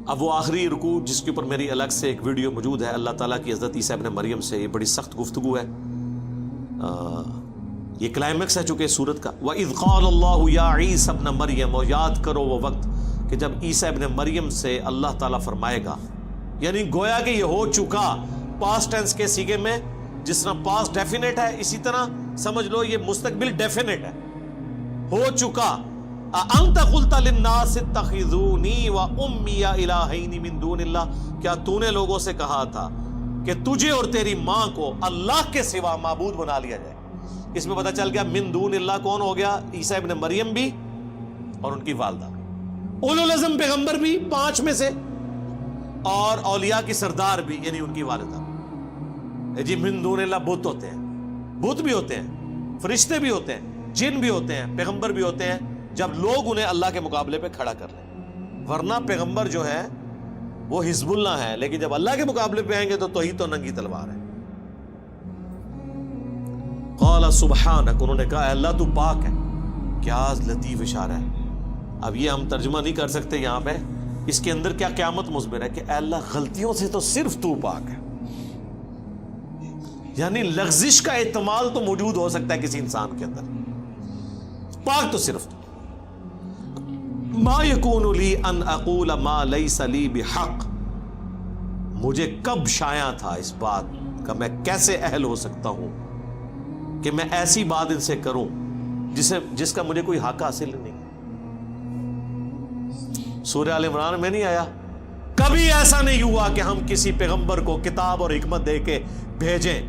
اب وہ آخری رکوع جس کے اوپر میری الگ سے ایک ویڈیو موجود ہے، اللہ تعالیٰ کی حضرت عیسیٰ ابن مریم سے یہ بڑی سخت گفتگو ہے، یہ کلائمیکس ہے چونکہ سورت کا۔ وَإِذْ قَالَ اللَّهُ يَا عِيسَى ابْنَ مَرْيَمَ، اور یاد کرو وہ وقت کہ جب عیسیٰ ابن مریم سے اللہ تعالیٰ فرمائے گا، یعنی گویا کہ یہ ہو چکا پاسٹ ٹینس کے سیغے میں، جس طرح پاسٹ ڈیفینٹ ہے اسی طرح سمجھ لو یہ مستقبل ڈیفینٹ ہے، ہو چکا۔ أَأَنْتَ قُلْتَ لِلنَّاسِ اتَّخِذُونِي وَأُمِّيَ إِلَٰهَيْنِ مِن دُونِ اللَّهِ، کیا تو نے لوگوں سے کہا تھا کہ تجھے اور تیری ماں کو اللہ کے سوا معبود بنا لیا جائے؟ اس میں پتہ چل گیا من دون اللہ کون ہو گیا؟ عیسیٰ ابن مریم بھی اور ان کی والدہ بھی، اولو العزم پیغمبر بھی 5 میں سے، اور اولیاء کی سردار بھی یعنی ان کی والدہ بھی۔ جی من دون اللہ بت ہوتے ہیں، بت بھی ہوتے ہیں، فرشتے بھی ہوتے ہیں، جن بھی ہوتے ہیں، پیغمبر بھی ہوتے ہیں، جب لوگ انہیں اللہ کے مقابلے پہ کھڑا کر لیں، ورنہ پیغمبر جو ہے وہ حزب اللہ ہے، لیکن جب اللہ کے مقابلے پہ آئیں گے تو توحید تو ننگی تلوار ہے۔ قال سبحانک، انہوں نے کہا اے اللہ تو پاک ہے۔ کیا لطیف اشارہ ہے، اب یہ ہم ترجمہ نہیں کر سکتے یہاں پہ، اس کے اندر کیا قیامت مضمر ہے کہ اے اللہ غلطیوں سے تو صرف تو پاک ہے، یعنی لغزش کا احتمال تو موجود ہو سکتا ہے کسی انسان کے اندر، پاک تو صرف تو۔ ما یکون لی ان اقول ما لیس لی بحق، مجھے کب شایع تھا اس بات کا، میں کیسے اہل ہو سکتا ہوں کہ میں ایسی بات ان سے کروں جس کا مجھے کوئی حق حاصل نہیں۔ سورہ آل عمران میں نہیں آیا کبھی ایسا نہیں ہوا کہ ہم کسی پیغمبر کو کتاب اور حکمت دے کے بھیجیں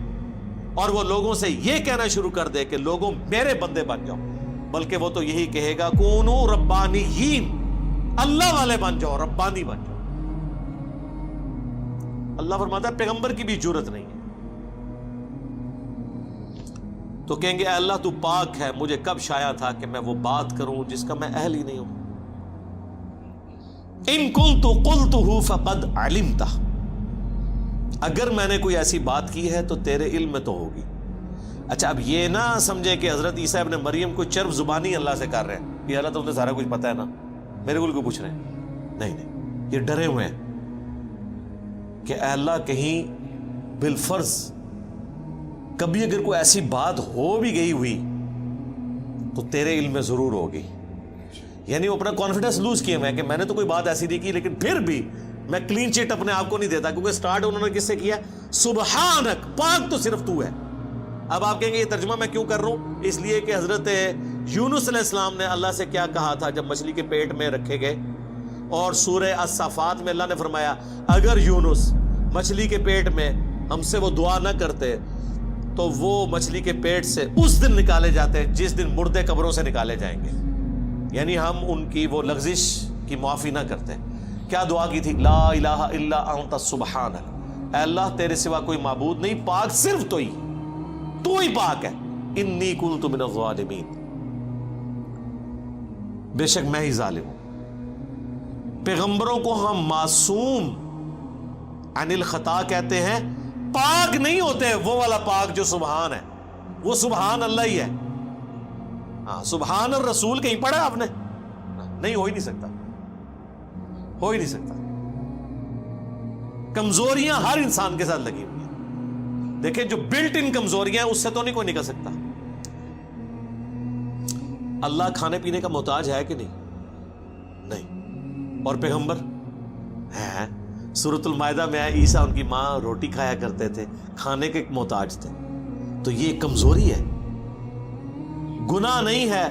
اور وہ لوگوں سے یہ کہنا شروع کر دے کہ لوگوں میرے بندے بن جاؤ، بلکہ وہ تو یہی کہے گا کونو ربانیین، اللہ والے بن جاؤ، ربانی بن جاؤ۔ اللہ فرماتا ہے پیغمبر کی بھی جرت نہیں ہے، تو کہیں گے اے اللہ تو پاک ہے، مجھے کب شایع تھا کہ میں وہ بات کروں جس کا میں اہل ہی نہیں ہوں۔ ان کنت قلتہ فقد علمتہ، اگر میں نے کوئی ایسی بات کی ہے تو تیرے علم میں تو ہوگی۔ اچھا اب یہ نہ سمجھے کہ حضرت عیسیٰ ابن مریم کو چرب زبانی اللہ سے کر رہے ہیں کہ اللہ تو سارا کچھ پتہ ہے نا، میرے کو پوچھ رہے ہیں، نہیں، یہ ڈرے ہوئے ہیں کہ اے اللہ کہیں بالفرض کبھی اگر کوئی ایسی بات ہو بھی گئی ہوئی تو تیرے علم میں ضرور ہوگی، یعنی وہ اپنا کانفیڈنس لوز کیے ہوئے ہیں کہ میں نے تو کوئی بات ایسی نہیں کی، لیکن پھر بھی میں کلین چٹ اپنے آپ کو نہیں دیتا، کیونکہ سٹارٹ انہوں نے کس سے کیا؟ سبحانک، پاک تو صرف تو ہے۔ اب آپ کہیں گے یہ ترجمہ میں کیوں کر رہا ہوں؟ اس لیے کہ حضرت یونس علیہ السلام نے اللہ سے کیا کہا تھا جب مچھلی کے پیٹ میں رکھے گئے، اور سورہ الصافات میں اللہ نے فرمایا اگر یونس مچھلی کے پیٹ میں ہم سے وہ دعا نہ کرتے تو وہ مچھلی کے پیٹ سے اس دن نکالے جاتے جس دن مردے قبروں سے نکالے جائیں گے، یعنی ہم ان کی وہ لغزش کی معافی نہ کرتے۔ کیا دعا کی تھی؟ لا الہ الا انت سبحانک، اے اللہ تیرے سوا کوئی معبود نہیں، پاک صرف تو ہی پاک ہے، انی کنت من الظالمین، بے شک میں ہی ظالم ہوں۔ پیغمبروں کو ہم معصوم عن الخطا کہتے ہیں، پاک نہیں ہوتے، وہ والا پاک جو سبحان ہے، وہ سبحان اللہ ہی ہے۔ ہاں سبحان الرسول کہیں پڑھا آپ نے؟ نہیں، ہو ہی نہیں سکتا، ہو ہی نہیں سکتا۔ کمزوریاں ہر انسان کے ساتھ لگی ہوئی ہیں، دیکھیں جو بلٹ ان کمزوریاں ہیں اس سے تو نہیں کوئی نکل سکتا۔ اللہ کھانے پینے کا محتاج ہے کہ نہیں؟ اور پیغمبر ہے؟ سورۃ المائدہ میں ہے عیسیٰ ان کی ماں روٹی کھایا کرتے تھے، کھانے کے محتاج تھے، تو یہ کمزوری ہے، گناہ نہیں ہے،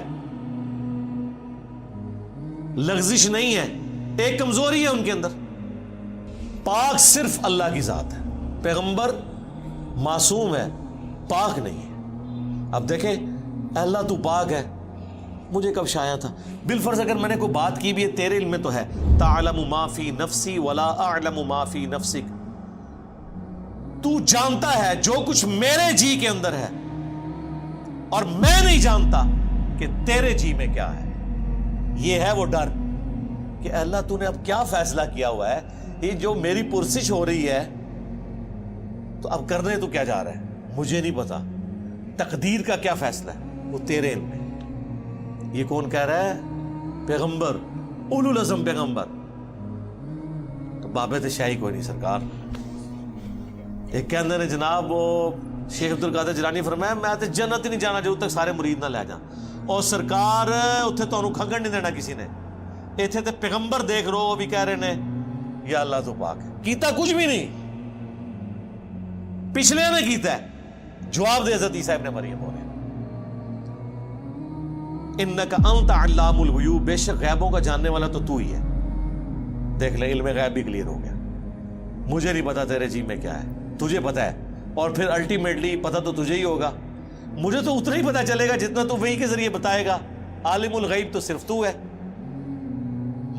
لغزش نہیں ہے، ایک کمزوری ہے ان کے اندر۔ پاک صرف اللہ کی ذات ہے، پیغمبر معصوم ہے، پاک نہیں ہے۔ اب دیکھیں اے اللہ تو پاک ہے، مجھے کب شایع تھا؟ بالفرض اگر میں نے کوئی بات کی بھی ہے تیرے علم میں تو ہے، تعلم ما فی نفسی ولا اعلم ما فی نفسک، تو جانتا ہے جو کچھ میرے جی کے اندر ہے اور میں نہیں جانتا کہ تیرے جی میں کیا ہے۔ یہ ہے وہ ڈر کہ اے اللہ تو نے اب کیا فیصلہ کیا ہوا ہے، یہ جو میری پرسش ہو رہی ہے تو اب کرنے تو کیا جا رہا ہے، مجھے نہیں پتا، تقدیر کا کیا فیصلہ ہے وہ تیرے علم میں۔ یہ کون کہہ رہا ہے؟ پیغمبر، اولو العزم پیغمبر۔ بابے تے شاہی کوئی نہیں سرکار. ایک کہندے نے جناب وہ شیخ عبد القادر جیلانی فرمایا میں تے جنت ہی نہیں جانا جب تک سارے مرید نہ لے جان. اور سرکار اتنے تمہیں کھنگن نہیں دینا کسی نے. اتنے تے پیغمبر دیکھ رہو وہ بھی کہہ رہے نے یا اللہ تو پاک ہے. کیتا کچھ بھی نہیں, پچھلے نے کیتا ہے. جواب دے حضرت عیسیٰ ابن مریم ہو رہے ہیں انکا انت علام الغیوب, بے شک غیبوں کا جاننے والا تو تو ہی ہے. دیکھ لے علم غیب بھی کلیئر ہو گیا. مجھے نہیں پتا تیرے جی میں کیا ہے, تجھے پتا ہے, اور پھر الٹیمیٹلی پتا تو تجھے ہی ہوگا. مجھے تو اتنا ہی پتا چلے گا جتنا تو وہی کے ذریعے بتائے گا. عالم الغیب تو صرف تو ہے.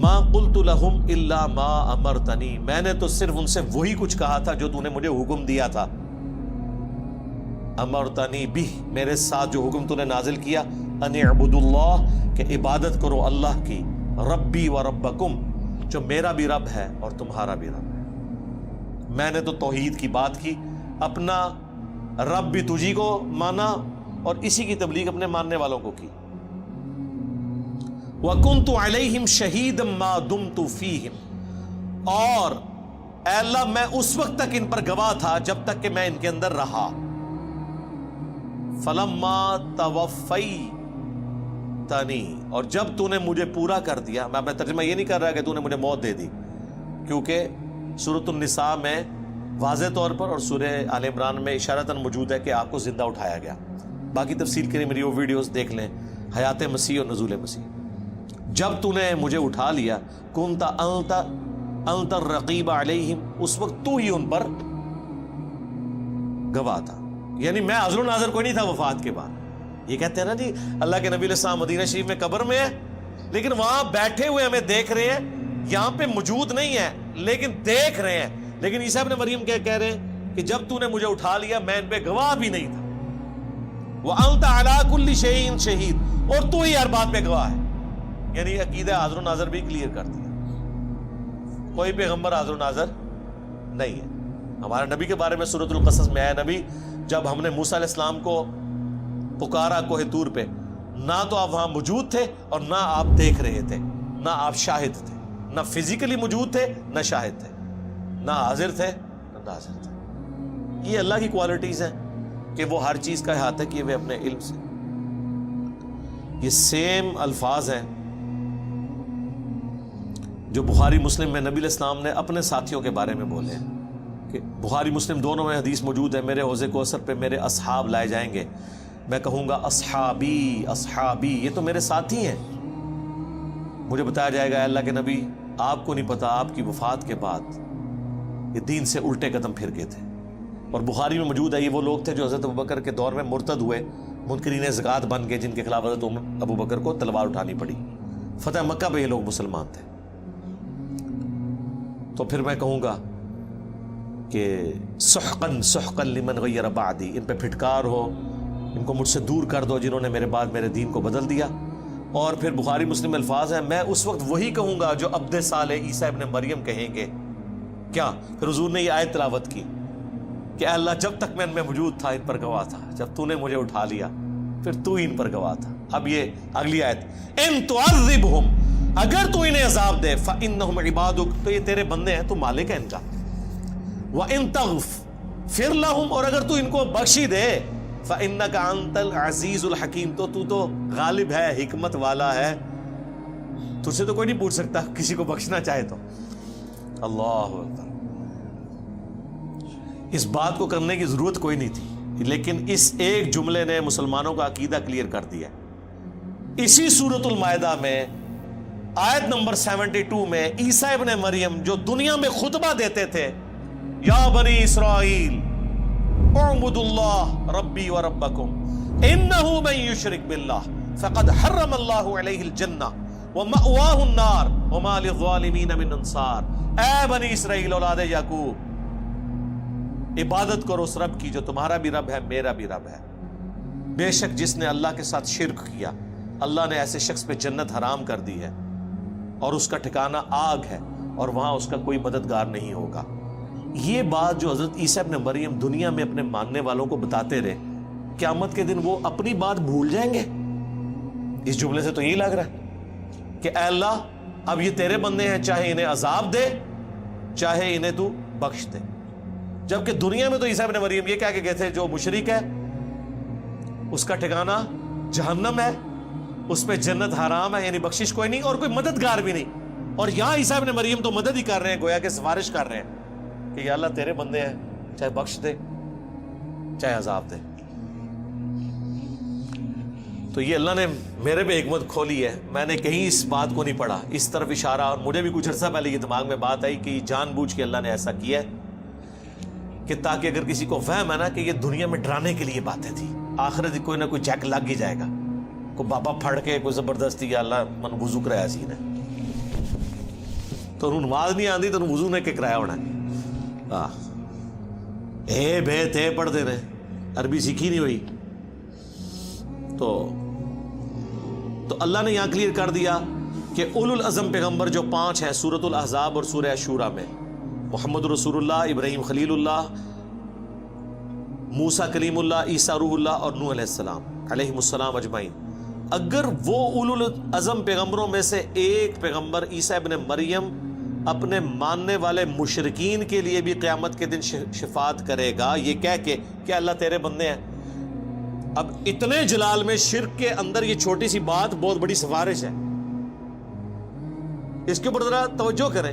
ما قلت لہم الا ما امرتنی, میں نے تو صرف ان سے وہی کچھ کہا تھا جو تو نے مجھے حکم دیا تھا. امرتنی بھی, میرے ساتھ جو حکم تو نے نازل کیا, ان اعبدوا اللہ, کہ عبادت کرو اللہ کی, ربی و ربکم, جو میرا بھی رب ہے اور تمہارا بھی رب ہے. میں نے تو توحید کی بات کی, اپنا رب بھی تجھی کو مانا اور اسی کی تبلیغ اپنے ماننے والوں کو کی. وَكُنْتُ عَلَيْهِمْ شَهِيدًا مَا دُمْتُ فِيهِمْ, اور اے اللہ میں اس وقت تک ان پر گواہ تھا جب تک کہ میں ان کے اندر رہا. فَلَمَّا تَوَفَّيْتَنِي, اور جب تو نے مجھے پورا کر دیا. میں اپنا ترجمہ یہ نہیں کر رہا کہ تو نے مجھے موت دے دی, کیونکہ سورۃ النساء میں واضح طور پر اور سورہ آل عمران میں اشارتاً موجود ہے کہ آپ کو زندہ اٹھایا گیا. باقی تفصیل کے لیے میری وہ ویڈیوز دیکھ لیں, حیات مسیح اور نزول مسیح. جب تو نے مجھے اٹھا لیا, کنت انت الرقیب علیہم, اس وقت تو ہی ان پر گواہ تھا. یعنی میں حاضر و ناظر کوئی نہیں تھا وفات کے بعد. یہ کہتے ہیں نا جی اللہ کے نبی علیہ السلام مدینہ شریف میں قبر میں ہے, لیکن وہاں بیٹھے ہوئے ہمیں دیکھ رہے ہیں, یہاں پہ موجود نہیں ہے لیکن دیکھ رہے ہیں. لیکن عیسیٰ ابن مریم کیا کہہ رہے ہیں کہ جب تو نے مجھے اٹھا لیا میں ان پہ گواہ بھی نہیں تھا. وَأَنْتَ عَلَىٰ كُلِّ شَيْءٍ شَهِيدٌ, اور تو ہی ہر بات پہ گواہ ہے. یعنی عقیدہ حاضر و ناظر بھی کلیئر کر دیا. کوئی پیغمبر حاضر و ناظر نہیں ہے. ہمارے نبی کے بارے میں سورۃ القصص میں آیا, نبی جب ہم نے موسیٰ علیہ السلام کو پکارا کوہ طور پہ, نہ تو آپ وہاں موجود تھے اور نہ آپ دیکھ رہے تھے, نہ آپ شاہد تھے, نہ فزیکلی موجود تھے نہ شاہد تھے, نہ حاضر تھے نہ ناظر تھے. یہ اللہ کی کوالٹیز ہیں کہ وہ ہر چیز کا احاطہ کیے ہوئے اپنے علم سے. یہ سیم الفاظ ہیں جو بخاری مسلم میں نبی علیہ السلام نے اپنے ساتھیوں کے بارے میں بولے ہیں کہ بخاری مسلم دونوں میں حدیث موجود ہے, میرے حوض کوثر پہ میرے اصحاب لائے جائیں گے, میں کہوں گا اصحابی اصحابی, یہ تو میرے ساتھی ہیں. مجھے بتایا جائے گا اللہ کے نبی آپ کو نہیں پتا آپ کی وفات کے بعد یہ دین سے الٹے قدم پھر گئے تھے. اور بخاری میں موجود ہے یہ وہ لوگ تھے جو حضرت ابوبکر کے دور میں مرتد ہوئے, منکرین زکوٰۃ بن گئے, جن کے خلاف حضرت ابوبکر کو تلوار اٹھانی پڑی. فتح مکہ پہ یہ لوگ مسلمان تھے. تو پھر میں کہوں گا کہ سحقاً سحقاً لمن غیر بعدی, ان پہ پھٹکار ہو, ان کو مجھ سے دور کر دو جنہوں نے میرے بعد میرے دین کو بدل دیا. اور پھر بخاری مسلم الفاظ ہیں, میں اس وقت وہی کہوں گا جو عبد صالح عیسیٰ ابن مریم کہیں گے. کیا پھر حضور نے یہ آیت تلاوت کی کہ اے اللہ جب تک میں ان میں موجود تھا ان پر گواہ تھا, جب تو نے مجھے اٹھا لیا پھر تو ہی ان پر گواہ تھا. اب یہ اگلی آیت, ان تعذبہم, اگر تو انہیں عذاب دے, فإنہم عبادک, تو یہ تیرے بندے ہیں, تو مالک ہے ان کا. وإن تغفر لہم, اور اگر تو ان کو بخشی دے, فإنک انت العزیز الحکیم, تو غالب ہے, حکمت والا ہے, تجھ سے تو کوئی نہیں پوچھ سکتا کسی کو بخشنا چاہے تو. اللہ اکبر. اس بات کو کرنے کی ضرورت کوئی نہیں تھی, لیکن اس ایک جملے نے مسلمانوں کا عقیدہ کلیئر کر دیا. اسی سورۃ المائدہ میں آیت نمبر 72 میں عیسیٰ ابن مریم جو دنیا میں خطبہ دیتے تھے, یا بنی اسرائیل اعبدوا اللہ ربی و ربکم انہ من یشرک باللہ فقد حرم اللہ علیہ الجنہ ومأواہ النار وما للظالمین من انصار. اے بنی اسرائیل اولاد یعقوب, عبادت کرو اس رب کی جو تمہارا بھی رب ہے میرا بھی رب ہے. بے شک جس نے اللہ کے ساتھ شرک کیا اللہ نے ایسے شخص پہ جنت حرام کر دی ہے اور اس کا ٹھکانہ آگ ہے اور وہاں اس کا کوئی مددگار نہیں ہوگا. یہ بات جو حضرت عیسیٰ ابن مریم دنیا میں اپنے ماننے والوں کو بتاتے رہے, قیامت کے دن وہ اپنی بات بھول جائیں گے؟ اس جملے سے تو یہی لگ رہا ہے کہ اے اللہ اب یہ تیرے بندے ہیں, چاہے انہیں عذاب دے چاہے انہیں تو بخش دے. جبکہ دنیا میں تو عیسیٰ ابن مریم یہ کہہ کے گئے تھے جو مشرک ہے اس کا ٹھکانہ جہنم ہے, اس پہ جنت حرام ہے, یعنی بخشش کوئی نہیں اور کوئی مددگار بھی نہیں. اور یہاں عیسیٰ ابن مریم تو مدد ہی کر رہے ہیں, گویا کہ سفارش کر رہے ہیں کہ یا اللہ تیرے بندے ہیں, چاہے بخش دے چاہے عذاب دے. تو یہ اللہ نے میرے پہ حکمت کھولی ہے, میں نے کہیں اس بات کو نہیں پڑھا, اس طرف اشارہ, اور مجھے بھی کچھ عرصہ پہلے یہ دماغ میں بات آئی کہ جان بوجھ کے اللہ نے ایسا کیا ہے کہ تاکہ اگر کسی کو وہم ہے نا کہ یہ دنیا میں ڈرانے کے لیے باتیں تھی, آخرت کوئی نہ کوئی چیک لگ ہی جائے گا, کوئی بابا پھڑ کے کوئی زبردستی یا اللہ من وضو کرایا سی نے تو انہوں نماز نہیں آتی تو انہوں وضو نے کہ کرایا ہونا اے بے تے پڑھتے رہے, عربی سیکھی نہیں ہوئی. تو اللہ نے یہاں کلیئر کر دیا کہ اولو العزم پیغمبر جو 5 ہیں سورۃ الاحزاب اور سورہ شورى میں, محمد رسول اللہ, ابراہیم خلیل اللہ, موسیٰ کلیم اللہ, عیسیٰ روح اللہ اور نوح علیہ السلام علیہ السلام اجمعین. اگر وہ اولو العزم پیغمبروں میں سے ایک پیغمبر عیسیٰ ابن مریم اپنے ماننے والے مشرکین کے لیے بھی قیامت کے دن شفاعت کرے گا یہ کہہ کے کہ اللہ تیرے بندے ہیں, اب اتنے جلال میں شرک کے اندر یہ چھوٹی سی بات بہت بڑی سفارش ہے, اس کے اوپر ذرا توجہ کریں.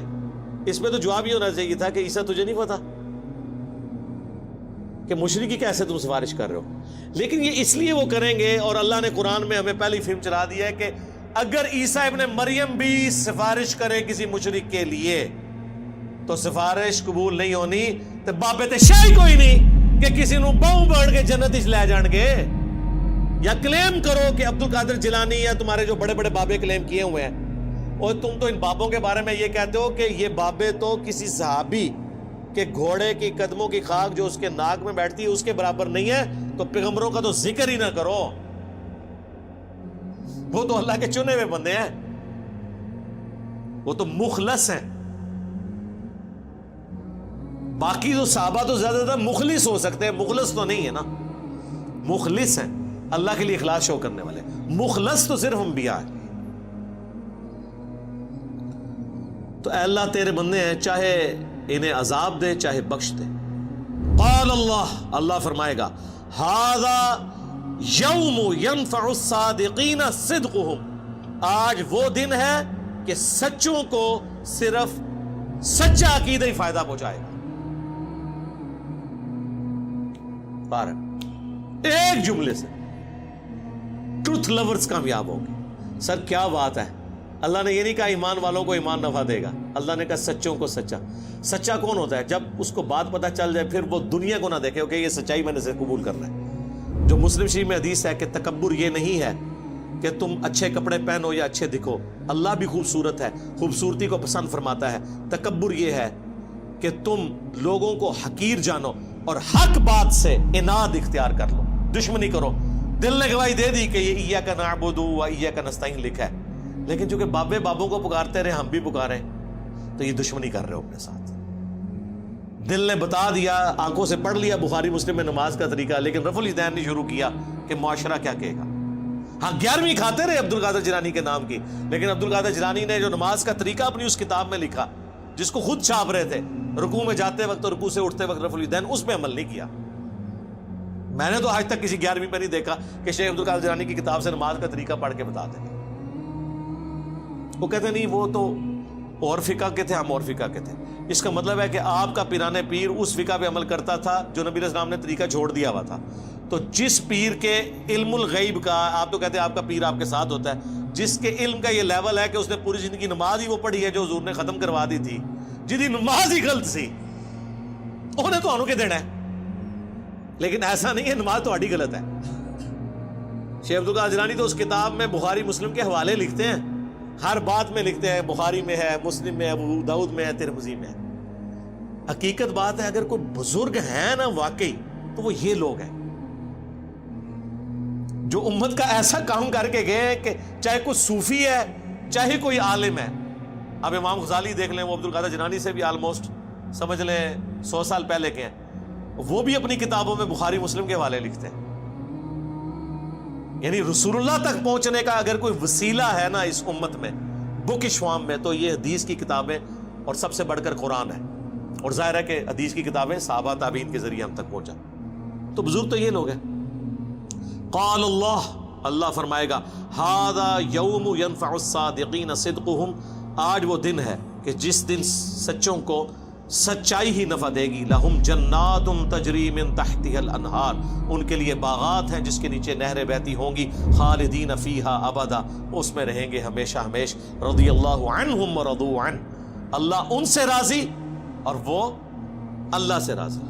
اس میں تو جواب یہ ہونا چاہیے تھا کہ عیسیٰ تجھے نہیں پتا کہ مشرکی کیسے تم سفارش کر رہے ہو, لیکن یہ اس لیے وہ کریں گے, اور اللہ نے قرآن میں ہمیں پہلی فلم چلا دیا ہے کہ اگر عیسیٰ ابن مریم بھی سفارش کرے کسی مشرک کے لیے تو سفارش قبول نہیں ہونی, تو بابے تے شاہی کوئی نہیں کہ کسی نو باؤں بڑھ کے جنت اچ لے جان گے. یا کلیم کرو کہ عبد القادر جیلانی یا تمہارے جو بڑے بڑے بابے کلیم کیے ہوئے ہیں, اور تم تو ان بابوں کے بارے میں یہ کہتے ہو کہ یہ بابے تو کسی صحابی کہ گھوڑے کی قدموں کی خاک جو اس کے ناک میں بیٹھتی ہے اس کے برابر نہیں ہے, تو پیغمبروں کا تو ذکر ہی نہ کرو, وہ تو اللہ کے چنے ہوئے بندے ہیں, وہ تو مخلص ہیں. باقی تو صحابہ تو زیادہ تر مخلص ہو سکتے ہیں, مخلص تو نہیں ہے نا, مخلص ہیں اللہ کے لیے اخلاص شو کرنے والے, مخلص تو صرف انبیاء ہیں. تو اے اللہ تیرے بندے ہیں, چاہے انہیں عذاب دے چاہے بخش دے. قال اللہ, اللہ فرمائے گا ھذا یوم ینفع الصادقین صدقہم, آج وہ دن ہے کہ سچوں کو صرف سچا عقیدہ ہی فائدہ پہنچائے گا. ایک جملے سے ٹروتھ لورز کامیاب ہوں گے. سر کیا بات ہے, اللہ نے یہ نہیں کہا ایمان والوں کو ایمان نفع دے گا, اللہ نے کہا سچوں کو سچا. سچا کون ہوتا ہے؟ جب اس کو بات پتہ چل جائے پھر وہ دنیا کو نہ دیکھے کہ یہ سچائی میں نے سے قبول کرنا ہے. جو مسلم شریف میں حدیث ہے کہ تکبر یہ نہیں ہے کہ تم اچھے کپڑے پہنو یا اچھے دکھو, اللہ بھی خوبصورت ہے, خوبصورتی کو پسند فرماتا ہے. تکبر یہ ہے کہ تم لوگوں کو حقیر جانو اور حق بات سے اناد اختیار کر لو, دشمنی کرو. دل نے گواہی دے دی کہ یہ ایاک نعبد و ایاک نستعین لکھا ہے, لیکن چونکہ بابے بابوں کو پکارتے رہے, ہم بھی پکارے, تو یہ دشمنی کر رہے ہو اپنے ساتھ. دل نے بتا دیا, آنکھوں سے پڑھ لیا بخاری مسلم میں نماز کا طریقہ, لیکن رفع الیدین نے شروع کیا کہ معاشرہ کیا کہے گا. ہاں 11ویں کھاتے رہے عبد القادر جیلانی کے نام کی, لیکن عبد القادر جیلانی نے جو نماز کا طریقہ اپنی اس کتاب میں لکھا جس کو خود چھاپ رہے تھے, رکوع میں جاتے وقت اور رکوع سے اٹھتے وقت رفع الیدین, اس پہ عمل نہیں کیا. میں نے تو آج تک کسی 11ویں پہ نہیں دیکھا کہ شیخ عبد القادر جیلانی کی کتاب سے نماز کا طریقہ پڑھ کے بتا دیں. وہ کہتے نہیں وہ تو اور فقہ کے تھے, ہم اور فقہ کے تھے. اس کا مطلب ہے کہ آپ کا پیران پیر اس فقہ پہ عمل کرتا تھا جو نبی علیہ السلام نے طریقہ چھوڑ دیا ہوا تھا. تو جس پیر کے علم الغیب کا, آپ تو کہتے ہیں آپ کا پیر آپ کے ساتھ ہوتا ہے, جس کے علم کا یہ لیول ہے کہ اس نے پوری زندگی نماز ہی وہ پڑھی ہے جو حضور نے ختم کروا دی تھی, جدی نماز ہی غلط سی, انہیں تو انہوں کے دینا ہے. لیکن ایسا نہیں ہے, نماز تو ہڈی غلط ہے. شیخ عبد القادر جیلانی تو اس کتاب میں بخاری مسلم کے حوالے لکھتے ہیں, ہر بات میں لکھتے ہیں, بخاری میں ہے, مسلم میں ہے, ابو داؤد میں ہے, ترمذی میں ہے. حقیقت بات ہے اگر کوئی بزرگ ہے نا واقعی تو وہ یہ لوگ ہیں جو امت کا ایسا کام کر کے گئے کہ چاہے کوئی صوفی ہے چاہے کوئی عالم ہے. اب امام غزالی دیکھ لیں, وہ عبد القادر جیلانی سے بھی آلموسٹ سمجھ لیں 100 سال پہلے کے ہیں, وہ بھی اپنی کتابوں میں بخاری مسلم کے حوالے لکھتے ہیں. یعنی رسول اللہ تک پہنچنے کا اگر کوئی وسیلہ ہے نا اس امت میں, بک شوام میں, تو یہ حدیث کی کتابیں اور سب سے بڑھ کر قرآن ہے. اور ظاہر ہے کہ حدیث کی کتابیں صحابہ تابعین کے ذریعے ہم تک پہنچا. تو بزرگ تو یہ لوگ ہیں. قال اللہ، اللہ فرمائے گا ھذا یوم ینفع الصادقین صدقہم، آج وہ دن ہے کہ جس دن سچوں کو سچائی ہی نفع دے گی. لہم جنات تجری من تحتها الانہار، ان کے لیے باغات ہیں جس کے نیچے نہریں بہتی ہوں گی. خالدین فیہا ابدا، اس میں رہیں گے ہمیشہ ہمیش. رضی اللہ عنہم ورضوا عنہ، اللہ ان سے راضی اور وہ اللہ سے راضی.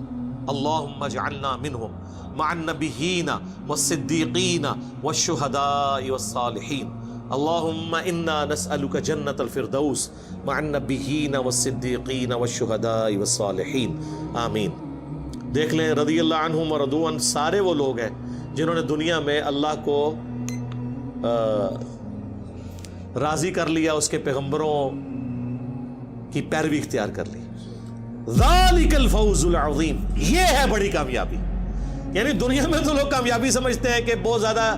اللہم اجعلنا منہم مع النبیین والصدیقین والشہداء والصالحین. اللہم انا نسألک جنت الفردوس مع النبیین والصدیقین والشہداء والصالحین. آمین. دیکھ لیں رضی اللہ عنہم ورضوا عنہ سارے وہ لوگ ہیں جنہوں نے دنیا میں اللہ کو راضی کر لیا، اس کے پیغمبروں کی پیروی اختیار کر لی. ذالک الفوز العظیم، یہ ہے بڑی کامیابی. یعنی دنیا میں تو لوگ کامیابی سمجھتے ہیں کہ بہت زیادہ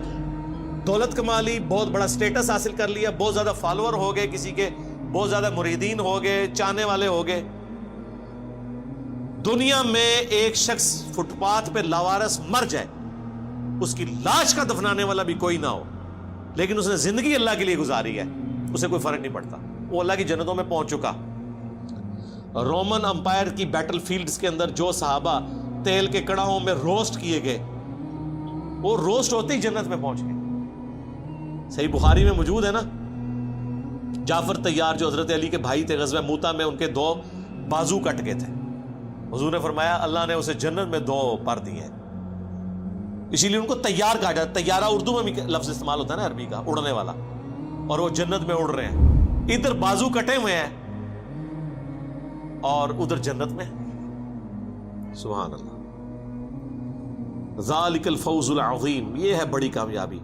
دولت کما لی، بہت بڑا سٹیٹس حاصل کر لیا، بہت زیادہ فالوور ہو گئے، کسی کے بہت زیادہ مریدین ہو گئے، چاہنے والے ہو گئے. دنیا میں ایک شخص فٹ پاتھ پہ لاوارث مر جائے، اس کی لاش کا دفنانے والا بھی کوئی نہ ہو، لیکن اس نے زندگی اللہ کے لیے گزاری ہے، اسے کوئی فرق نہیں پڑتا، وہ اللہ کی جنتوں میں پہنچ چکا. رومن امپائر کی بیٹل فیلڈز کے اندر جو صحابہ تیل کے کڑاہوں میں روسٹ کیے گئے، وہ روسٹ ہوتے ہی جنت میں پہنچ گئے. صحیح بخاری میں موجود ہے نا، جعفر طیار جو حضرت علی کے بھائی تھے، غزوہ موتا میں ان کے 2 بازو کٹ گئے تھے. حضور نے فرمایا اللہ نے اسے جنت میں 2 پر دیے ہیں، اسی لیے ان کو تیار کہا جاتا ہے. طیارہ اردو میں بھی لفظ استعمال ہوتا ہے نا عربی کا، اڑنے والا، اور وہ جنت میں اڑ رہے ہیں. ادھر بازو کٹے ہوئے ہیں اور ادھر جنت میں. سبحان اللہ. ذالک الفوز العظیم، یہ ہے بڑی کامیابی.